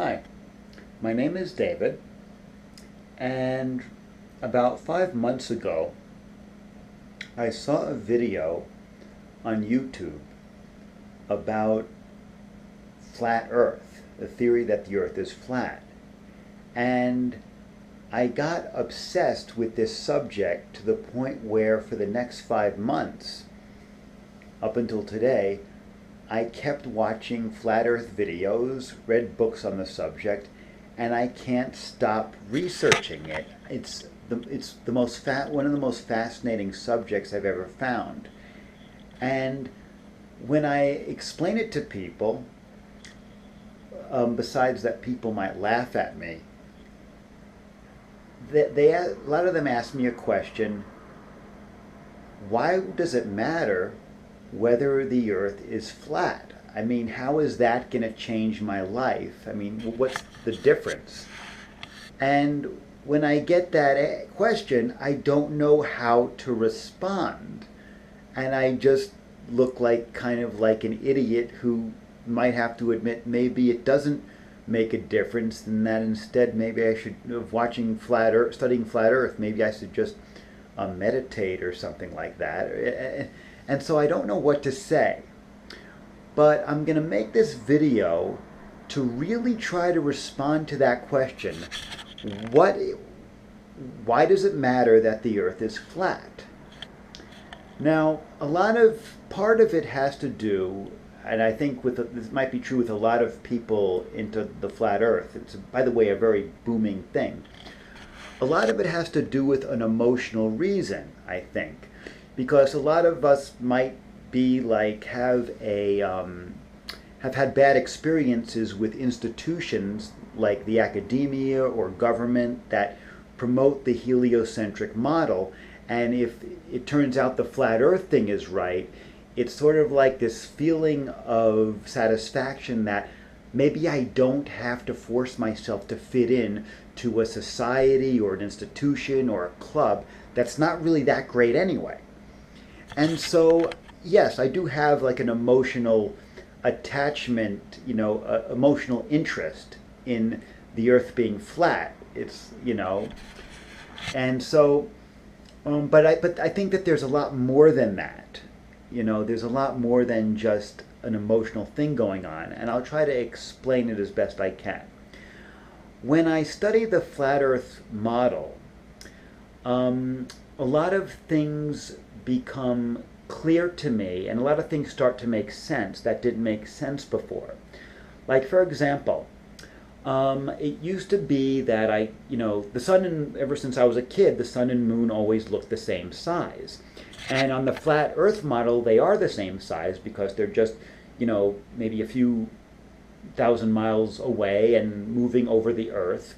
Hi, my name is David, and about 5 months ago, I saw a video on YouTube about flat Earth, the theory that the Earth is flat. And I got obsessed with this subject to the point where for the next 5 months, up until today, I kept watching flat Earth videos, read books on the subject, and I can't stop researching it. It's one of the most fascinating subjects I've ever found. And when I explain it to people, besides that people might laugh at me, a lot of them ask me a question: why does it matter whether the Earth is flat? I mean, how is that going to change my life? I mean, what's the difference? And when I get that question, I don't know how to respond. And I just look like kind of like an idiot who might have to admit maybe it doesn't make a difference, and that instead maybe I should, studying flat Earth, maybe I should just meditate or something like that. And so I don't know what to say. But I'm going to make this video to really try to respond to that question. Why does it matter that the Earth is flat? Now, part of it has to do, and I think this might be true with a lot of people into the flat Earth. It's, by the way, a very booming thing. A lot of it has to do with an emotional reason, I think. Because a lot of us might be like have had bad experiences with institutions like the academia or government that promote the heliocentric model, and if it turns out the flat Earth thing is right, it's sort of like this feeling of satisfaction that maybe I don't have to force myself to fit in to a society or an institution or a club that's not really that great anyway. And so, yes, I do have like an emotional attachment, emotional interest in the Earth being flat. And so, but I think that there's a lot more than that. There's a lot more than just an emotional thing going on, and I'll try to explain it as best I can. When I study the flat Earth model, a lot of things become clear to me, and a lot of things start to make sense that didn't make sense before. Like, for example, it used to be that the sun, ever since I was a kid, the sun and moon always looked the same size. And on the flat Earth model, they are the same size because they're just, maybe a few thousand miles away and moving over the Earth.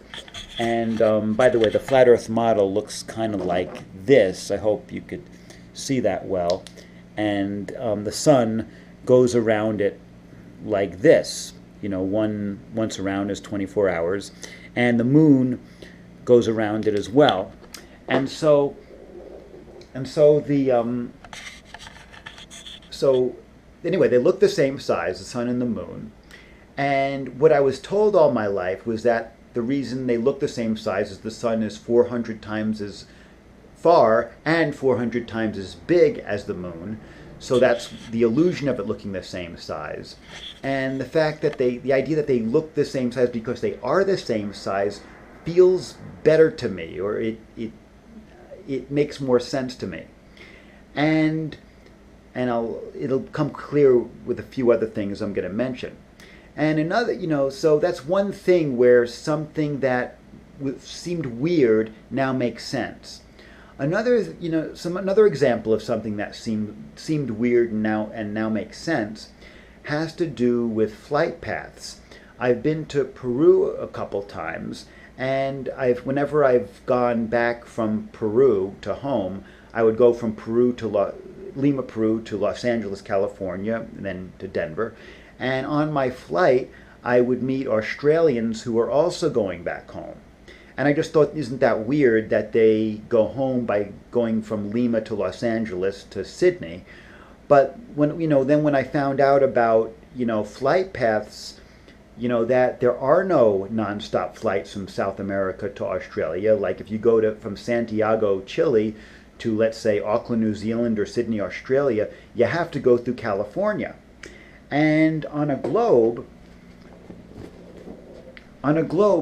And by the way, the flat Earth model looks kind of like this. I hope you could see that well. And the sun goes around it like this. Once around is 24 hours. And the moon goes around it as well. So anyway, they look the same size, the sun and the moon. And what I was told all my life was that the reason they look the same size is the sun is 400 times as far and 400 times as big as the moon. So that's the illusion of it looking the same size. And the fact that the idea that they look the same size because they are the same size feels better to me, or it makes more sense to me. And it'll come clear with a few other things I'm going to mention. And another, so that's one thing where something that seemed weird now makes sense. Another example of something that seemed weird and now makes sense has to do with flight paths. I've been to Peru a couple times, and whenever I've gone back from Peru to home, I would go from Lima, Peru to Los Angeles, California, and then to Denver. And on my flight, I would meet Australians who were also going back home. And I just thought, isn't that weird that they go home by going from Lima to Los Angeles to Sydney? But when I found out about flight paths that there are no nonstop flights from South America to Australia. Like if you go from Santiago, Chile, to, let's say, Auckland, New Zealand, or Sydney, Australia, you have to go through California. And on a globe,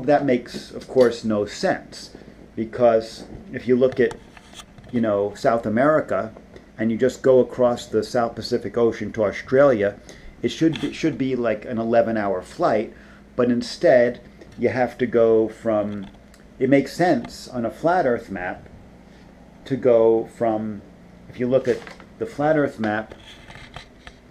that makes, of course, no sense, because if you look at, South America, and you just go across the South Pacific Ocean to Australia, it should be like an 11-hour flight, but instead you have to go from. It makes sense on a flat Earth map to go from. If you look at the flat Earth map,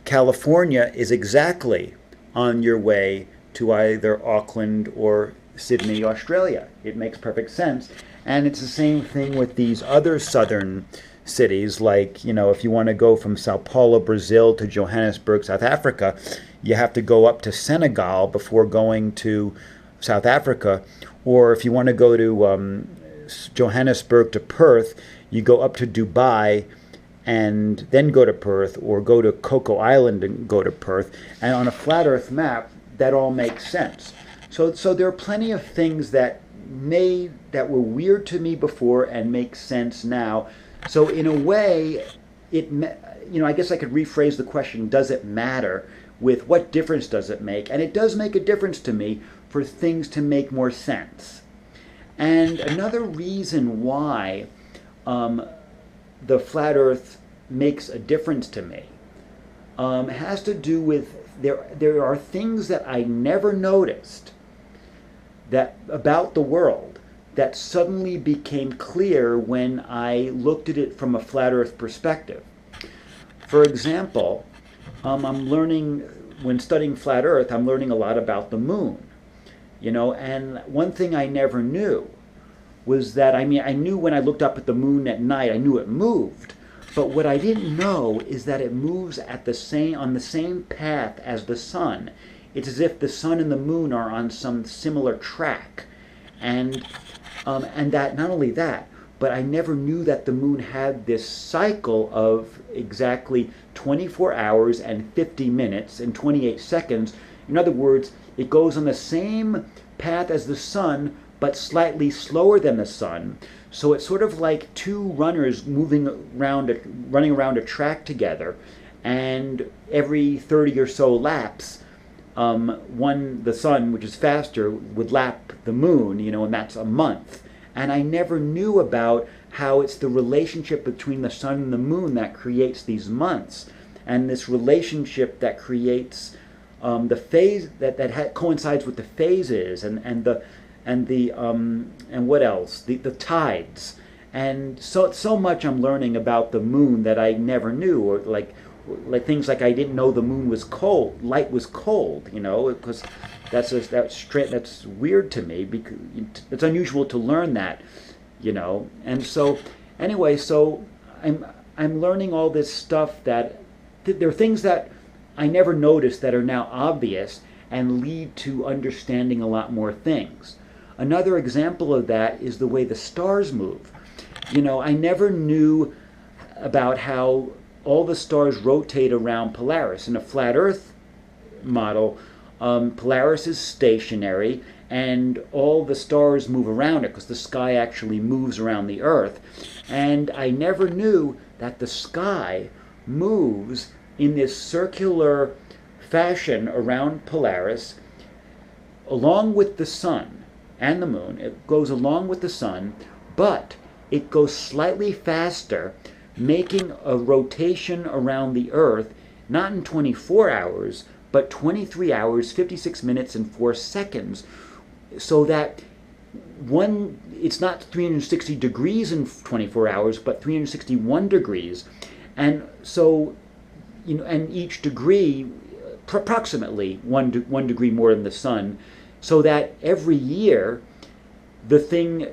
California is exactly on your way to either Auckland or Sydney, Australia. It makes perfect sense. And it's the same thing with these other southern cities, like, if you want to go from Sao Paulo, Brazil to Johannesburg, South Africa, you have to go up to Senegal before going to South Africa. Or if you want to go to Johannesburg to Perth, you go up to Dubai and then go to Perth, or go to Coco Island and go to Perth. And on a flat Earth map, that all makes sense. So there are plenty of things that were weird to me before and make sense now. So in a way, I guess I could rephrase the question: does it matter? With what difference does it make? And it does make a difference to me for things to make more sense. And another reason why the flat Earth makes a difference to me has to do with there are things that I never noticed that about the world that suddenly became clear when I looked at it from a flat Earth perspective. For example, I'm learning, when studying flat Earth, I'm learning a lot about the moon. And one thing I never knew was that, I knew when I looked up at the moon at night, I knew it moved. But what I didn't know is that it moves on the same path as the sun. It's as if the sun and the moon are on some similar track. And that, not only that, but I never knew that the moon had this cycle of exactly 24 hours and 50 minutes and 28 seconds. In other words, it goes on the same path as the sun, but slightly slower than the sun. So it's sort of like two runners running around a track together, and every 30 or so laps, the sun, which is faster, would lap the moon, and that's a month. And I never knew about how it's the relationship between the sun and the moon that creates these months, and this relationship that creates the phase that coincides with the phases and what else? The tides. And so much I'm learning about the moon that I never knew, or like things like I didn't know the moon was cold. Light was cold, because that's weird to me, because it's unusual to learn that, And so anyway, so I'm learning all this stuff that there are things that I never noticed that are now obvious and lead to understanding a lot more things. Another example of that is the way the stars move. I never knew about how all the stars rotate around Polaris. In a flat Earth model, Polaris is stationary and all the stars move around it because the sky actually moves around the Earth. And I never knew that the sky moves in this circular fashion around Polaris along with the sun and the moon. It goes along with the sun, but it goes slightly faster, making a rotation around the Earth, not in 24 hours, but 23 hours, 56 minutes, and 4 seconds, so that it's not 360 degrees in 24 hours, but 361 degrees. And so, and each degree, approximately one degree more than the sun, so that every year the thing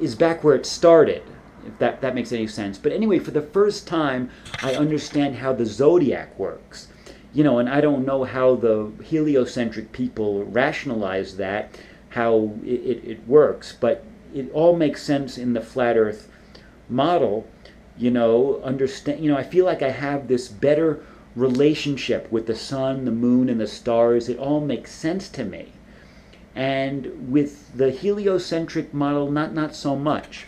is back where it started, if that makes any sense. But anyway, for the first time, I understand how the zodiac works. And I don't know how the heliocentric people rationalize that, how it works, but it all makes sense in the flat Earth model. I feel like I have this better relationship with the sun, the moon, and the stars, it all makes sense to me. And with the heliocentric model, not so much.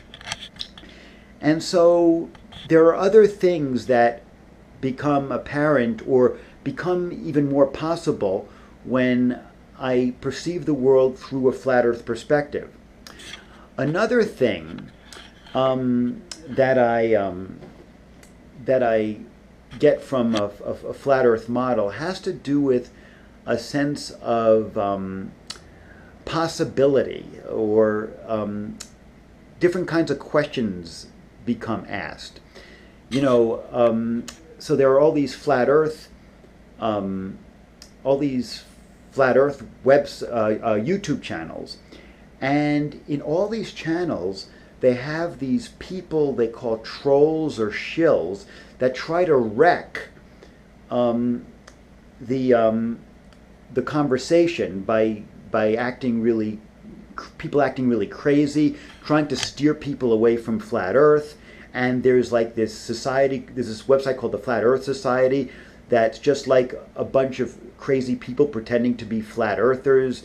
And so there are other things that become apparent or become even more possible when I perceive the world through a flat earth perspective. Another thing that I get from a flat earth model has to do with a sense of possibility, or different kinds of questions become asked. So there are all these flat earth YouTube channels, and in all these channels they have these people they call trolls or shills that try to wreck the conversation by acting really crazy, trying to steer people away from flat Earth. And there's like this society, there's this website called the Flat Earth Society that's just like a bunch of crazy people pretending to be flat earthers,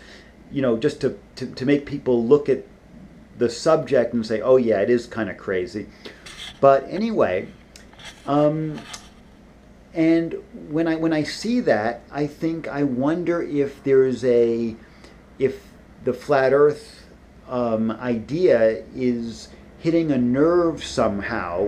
just to make people look at the subject and say, oh yeah, it is kind of crazy. But anyway, and when I see that, I wonder if if the flat Earth idea is hitting a nerve somehow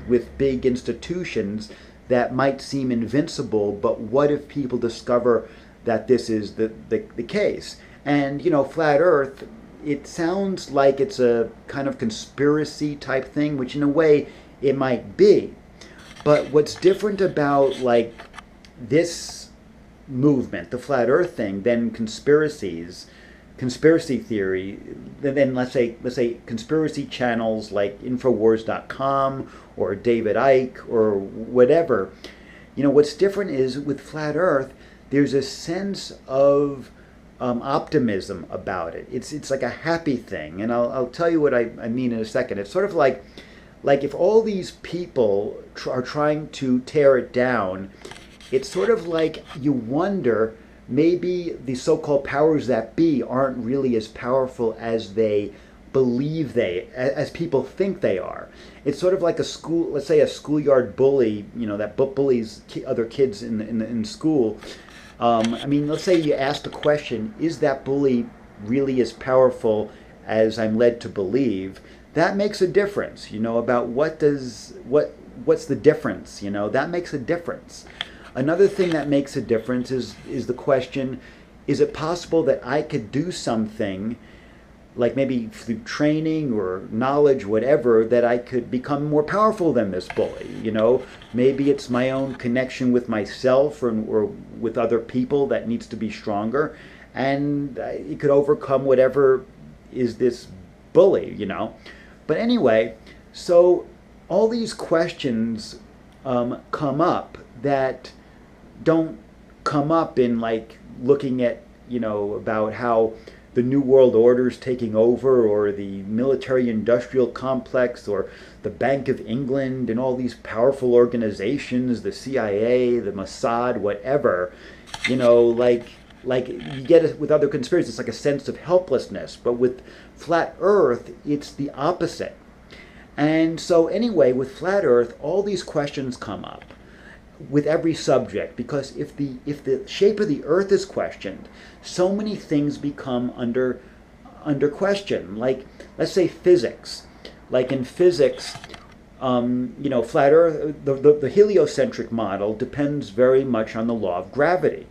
with big institutions that might seem invincible. But what if people discover that this is the case? And flat Earth, it sounds like it's a kind of conspiracy type thing, which in a way it might be. But what's different about like this movement, the flat Earth thing, than conspiracy theory, then let's say conspiracy channels like Infowars.com or David Icke or whatever. What's different is with flat Earth, there's a sense of optimism about it. It's like a happy thing, and I'll tell you what I mean in a second. It's sort of like if all these people are trying to tear it down, it's sort of like you wonder, maybe the so-called powers that be aren't really as powerful as they believe as people think they are. It's sort of like let's say a schoolyard bully, that bullies other kids in school. Let's say you ask the question, is that bully really as powerful as I'm led to believe? That makes a difference, about what's the difference, that makes a difference. Another thing that makes a difference is the question, is it possible that I could do something, like maybe through training or knowledge, whatever, that I could become more powerful than this bully? Maybe it's my own connection with myself or with other people that needs to be stronger, and it could overcome whatever is this bully, But anyway, so all these questions come up that don't come up in like looking at, about how the New World Order is taking over, or the military-industrial complex, or the Bank of England, and all these powerful organizations, the CIA, the Mossad, whatever. Like you get it with other conspiracies, it's like a sense of helplessness. But with flat Earth, it's the opposite. And so anyway, with flat Earth, all these questions come up with every subject, because if the shape of the Earth is questioned, so many things become under question. Like, let's say physics. Like in physics, flat Earth, the heliocentric model depends very much on the law of gravity.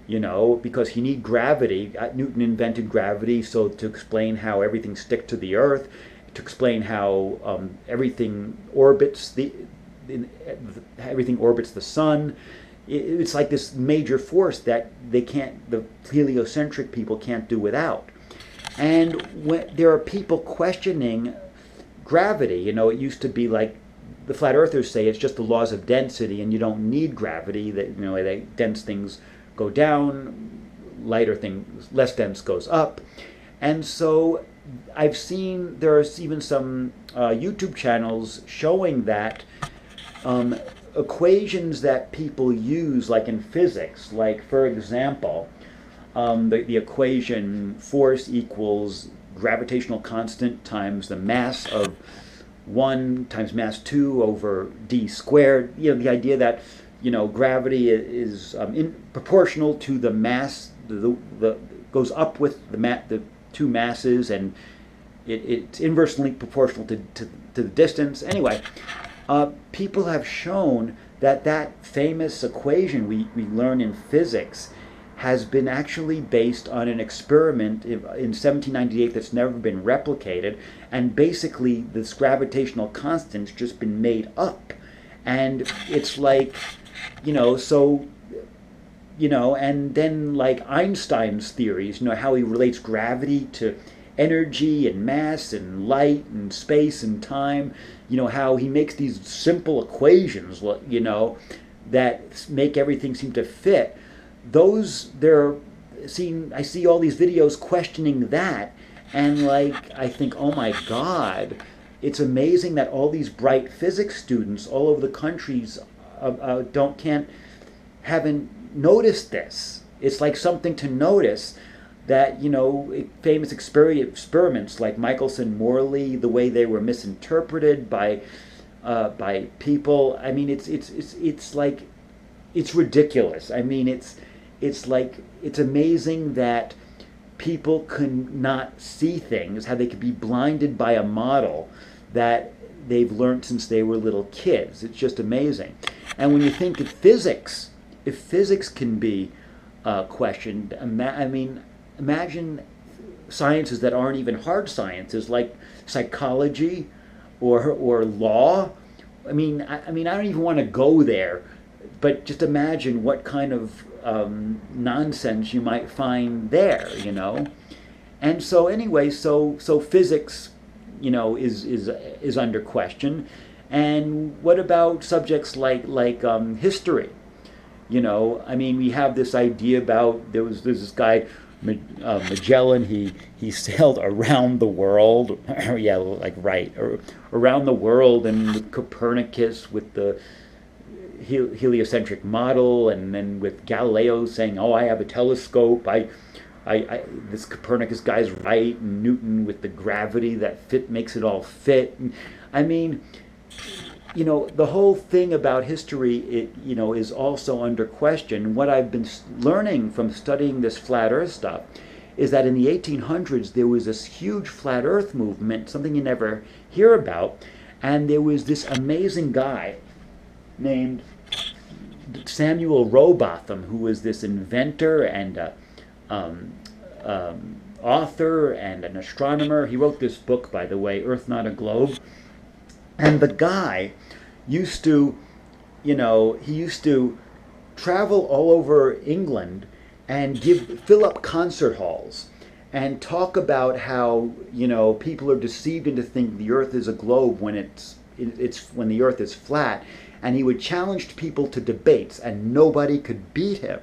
Because you need gravity. Newton invented gravity so to explain how everything sticks to the Earth, to explain how everything orbits the sun. It's like this major force that the heliocentric people can't do without. And when there are people questioning gravity, it used to be like the flat earthers say it's just the laws of density and you don't need gravity, that dense things go down, lighter things, less dense, goes up. And so I've seen there's even some YouTube channels showing that equations that people use, like in physics, like for example, the equation force equals gravitational constant times the mass of 1 times mass 2 over d squared. The idea that gravity is proportional to the mass, the goes up with the two masses, and it's inversely proportional to the distance. Anyway, people have shown that famous equation we learn in physics has been actually based on an experiment in 1798 that's never been replicated, and basically this gravitational constant's just been made up. And it's like, and then like Einstein's theories, how he relates gravity to energy and mass and light and space and time, how he makes these simple equations, that make everything seem to fit. I see all these videos questioning that, and I think, oh my God, it's amazing that all these bright physics students all over the countries haven't noticed this. It's like something to notice that, famous experiments like Michelson-Morley, the way they were misinterpreted by people. I mean, it's like, it's ridiculous. I mean, it's amazing that people can not see things, how they could be blinded by a model that they've learned since they were little kids. It's just amazing. And when you think of physics, if physics can be questioned, imagine sciences that aren't even hard sciences, like psychology or law. I mean, I don't even want to go there, but just imagine what kind of nonsense you might find there, And so anyway, so physics, is under question. And what about subjects like history? We have this idea about there's this guy Magellan. He sailed around the world, around the world, and with Copernicus with the heliocentric model, and then with Galileo saying, "Oh, I have a telescope. This Copernicus guy's right," and Newton with the gravity that makes it all fit. And, the whole thing about history, is also under question. What I've been learning from studying this flat Earth stuff is that in the 1800s there was this huge flat Earth movement, something you never hear about, and there was this amazing guy named Samuel Rowbotham, who was this inventor and author and an astronomer. He wrote this book, by the way, Earth Not a Globe. And the guy used to, travel all over England and fill up concert halls and talk about how, people are deceived into thinking the Earth is a globe when when the Earth is flat. And he would challenge people to debates, and nobody could beat him.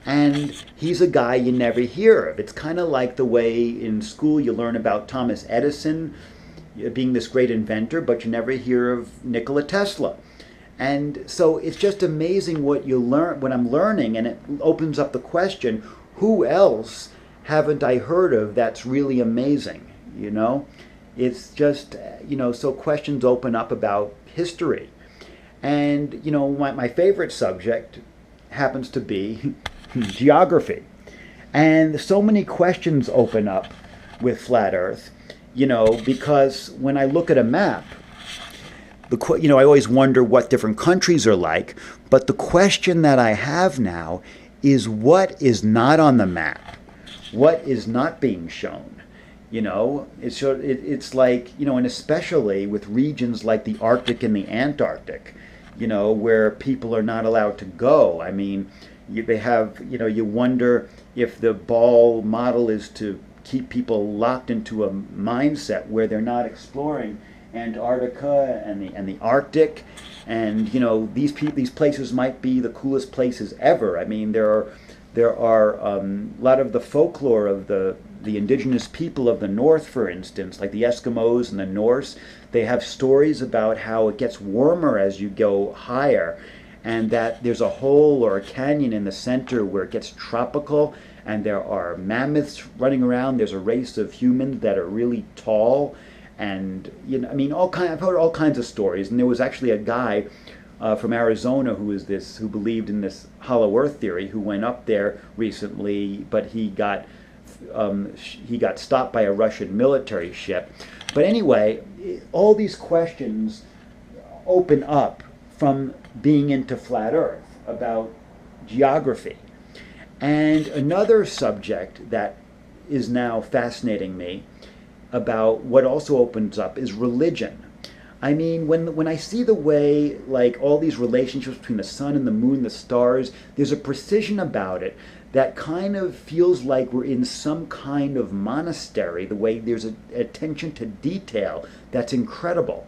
And he's a guy you never hear of. It's kind of like the way in school you learn about Thomas Edison being this great inventor, but you never hear of Nikola Tesla. And so it's just amazing what you learn, what I'm learning, and it opens up the question, who else haven't I heard of that's really amazing? It's just, so questions open up about history. And, my favorite subject happens to be geography. And so many questions open up with flat Earth, because when I look at a map, I always wonder what different countries are like. But the question that I have now is, what is not on the map? What is not being shown? It's like, and especially with regions like the Arctic and the Antarctic, where people are not allowed to go. I mean, they have, you wonder if the Ball model is to keep people locked into a mindset where they're not exploring Antarctica and the Arctic. And, these places might be the coolest places ever. I mean, there are There are a lot of the folklore of the indigenous people of the North, for instance, like the Eskimos and the Norse. They have stories about how it gets warmer as you go higher, and that there's a hole or a canyon in the center where it gets tropical, and there are mammoths running around. There's a race of humans that are really tall, and I mean, I've heard all kinds of stories. And there was actually a guy from Arizona who believed in this hollow earth theory, who went up there recently, but he got stopped by a Russian military ship. But anyway, all these questions open up from being into flat Earth about geography. And another subject that is now fascinating me about what also opens up is religion. I mean, when I see the way, like, all these relationships between the sun and the moon, the stars, there's a precision about it that kind of feels like we're in some kind of monastery, the way there's an attention to detail that's incredible.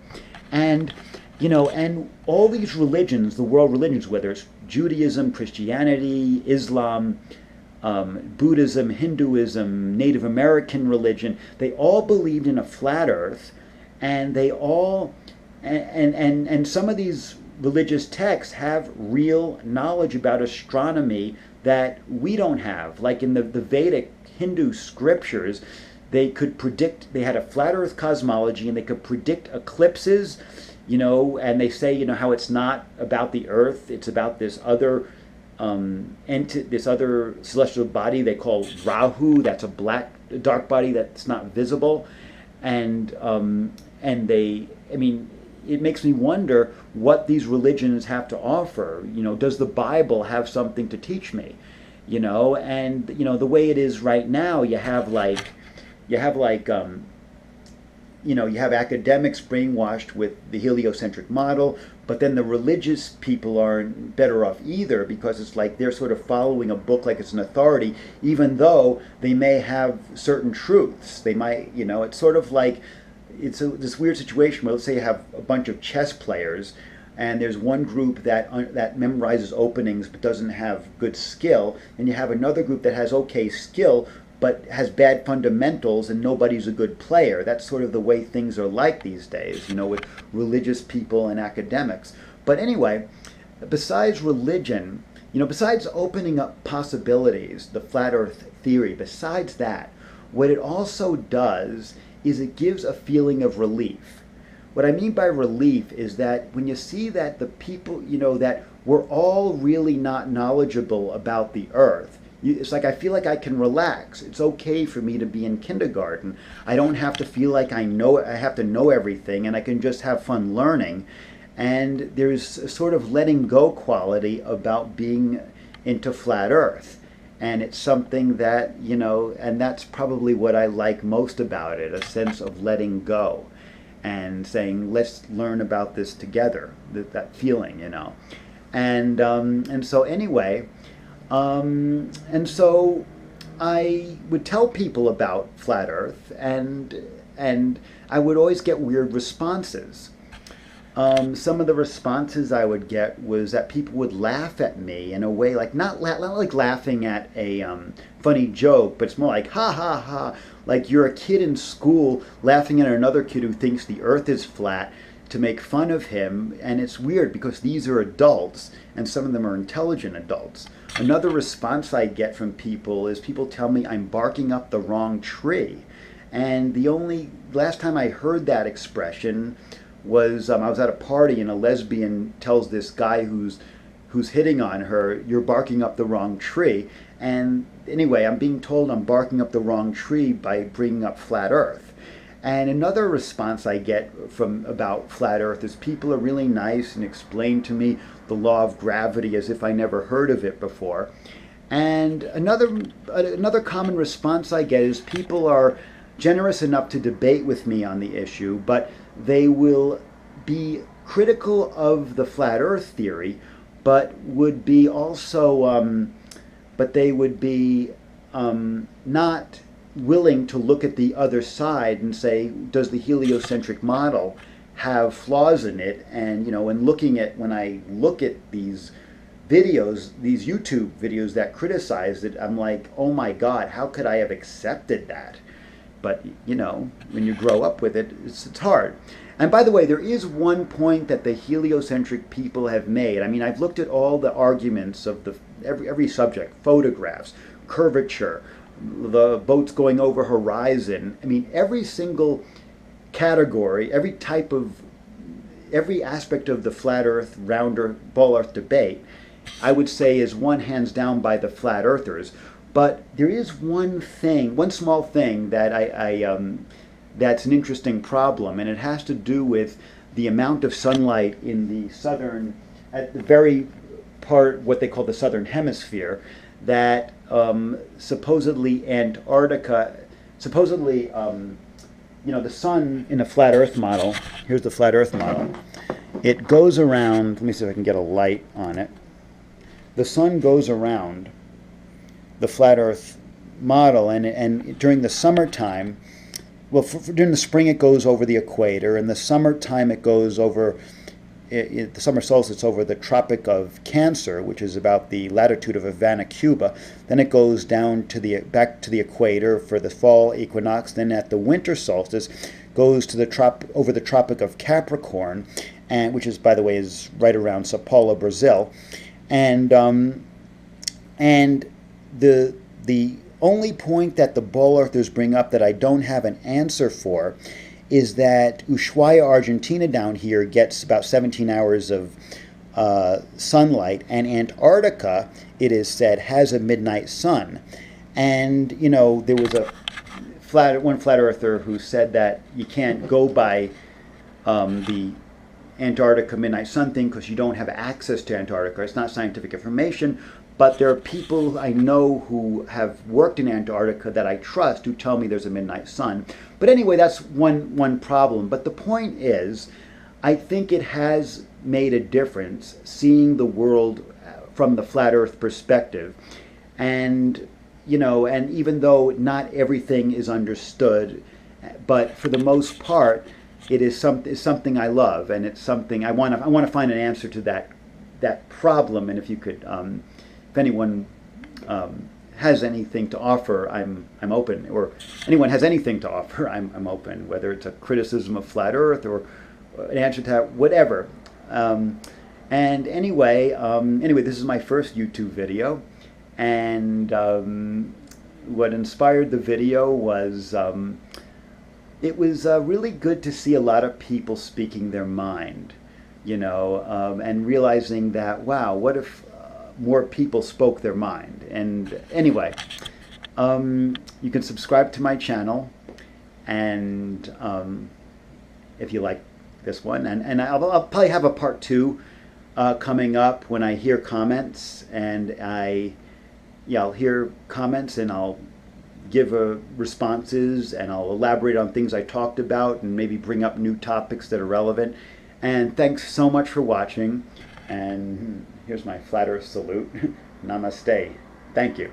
And, and all these religions, the world religions, whether it's Judaism, Christianity, Islam, Buddhism, Hinduism, Native American religion, they all believed in a flat earth, and they all, and some of these religious texts have real knowledge about astronomy that we don't have. Like in the Vedic Hindu scriptures, they could predict, they had a flat earth cosmology, and they could predict eclipses, and they say, how it's not about the earth, it's about this other this other celestial body they call Rahu, that's a dark body that's not visible. And it makes me wonder what these religions have to offer. Does the Bible have something to teach me? And the way it is right now, you have academics brainwashed with the heliocentric model, but then the religious people aren't better off either, because it's like they're sort of following a book like it's an authority, even though they may have certain truths. They might, it's sort of like, this weird situation where, let's say you have a bunch of chess players, and there's one group that memorizes openings but doesn't have good skill, and you have another group that has okay skill but has bad fundamentals, and nobody's a good player. That's sort of the way things are like these days, with religious people and academics. But anyway, besides religion, besides opening up possibilities, the flat earth theory, besides that, what it also does is it gives a feeling of relief. What I mean by relief is that when you see that the people, that we're all really not knowledgeable about the earth, it's like I feel like I can relax. It's okay for me to be in kindergarten. I don't have to feel like I have to know everything, and I can just have fun learning. And there's a sort of letting go quality about being into flat earth. And it's something that, and that's probably what I like most about it, a sense of letting go and saying, let's learn about this together, that feeling, And so anyway, and so I would tell people about flat earth, and I would always get weird responses. Some of the responses I would get was that people would laugh at me in a way, like not like laughing at a funny joke, but it's more like ha ha ha, like you're a kid in school laughing at another kid who thinks the earth is flat, to make fun of him. And it's weird because these are adults, and some of them are intelligent adults. Another response I get from people is people tell me I'm barking up the wrong tree. And the only last time I heard that expression was I was at a party, and a lesbian tells this guy who's hitting on her, "You're barking up the wrong tree." And anyway, I'm being told I'm barking up the wrong tree by bringing up flat earth. And another response I get about flat earth is people are really nice and explain to me the law of gravity as if I never heard of it before. And another common response I get is people are generous enough to debate with me on the issue, but they will be critical of the flat earth theory, but would be also, but they would be not willing to look at the other side and say, does the heliocentric model have flaws in it? And when I look at these videos, these YouTube videos that criticize it, I'm like, oh my God, how could I have accepted that? But, when you grow up with it, it's hard. And by the way, there is one point that the heliocentric people have made. I mean, I've looked at all the arguments of every subject, photographs, curvature, the boats going over horizon. I mean, every single category, every aspect of the flat earth, round earth, ball earth debate, I would say is won hands down by the flat earthers. But there is one small thing that that's an interesting problem, and it has to do with the amount of sunlight in the at the very part, what they call the southern hemisphere, that supposedly Antarctica, the sun in a flat earth model, here's the flat earth model, it goes around, let me see if I can get a light on it. The sun goes around the flat earth model, and during the summertime, during the spring it goes over the equator, and the summertime it goes over, the summer solstice over the Tropic of Cancer, which is about the latitude of Havana, Cuba. Then it goes down back to the equator for the fall equinox. Then at the winter solstice, goes to over the Tropic of Capricorn, and which is, by the way, is right around Sao Paulo, Brazil, and the only point that the ball earthers bring up that I don't have an answer for is that Ushuaia, Argentina down here gets about 17 hours of sunlight, and Antarctica, it is said, has a midnight sun. And, there was one flat earther who said that you can't go by the Antarctica midnight sun thing because you don't have access to Antarctica. It's not scientific information. But there are people I know who have worked in Antarctica that I trust who tell me there's a midnight sun. But anyway, that's one problem. But the point is, I think it has made a difference seeing the world from the flat earth perspective. And, and even though not everything is understood, but for the most part, it is something I love, and it's something I want to find an answer to that problem. And if you could, if anyone has anything to offer, I'm open. Or anyone has anything to offer, I'm open. Whether it's a criticism of flat Earth or an answer to that, whatever. And anyway, this is my first YouTube video, and what inspired the video was it was really good to see a lot of people speaking their mind, and realizing that, wow, what if more people spoke their mind? And anyway, you can subscribe to my channel, and if you like this one, and I'll probably have a part 2 coming up when I hear comments, and I'll hear comments, and I'll give responses, and I'll elaborate on things I talked about, and maybe bring up new topics that are relevant. And thanks so much for watching, and here's my flat earth salute. Namaste. Thank you.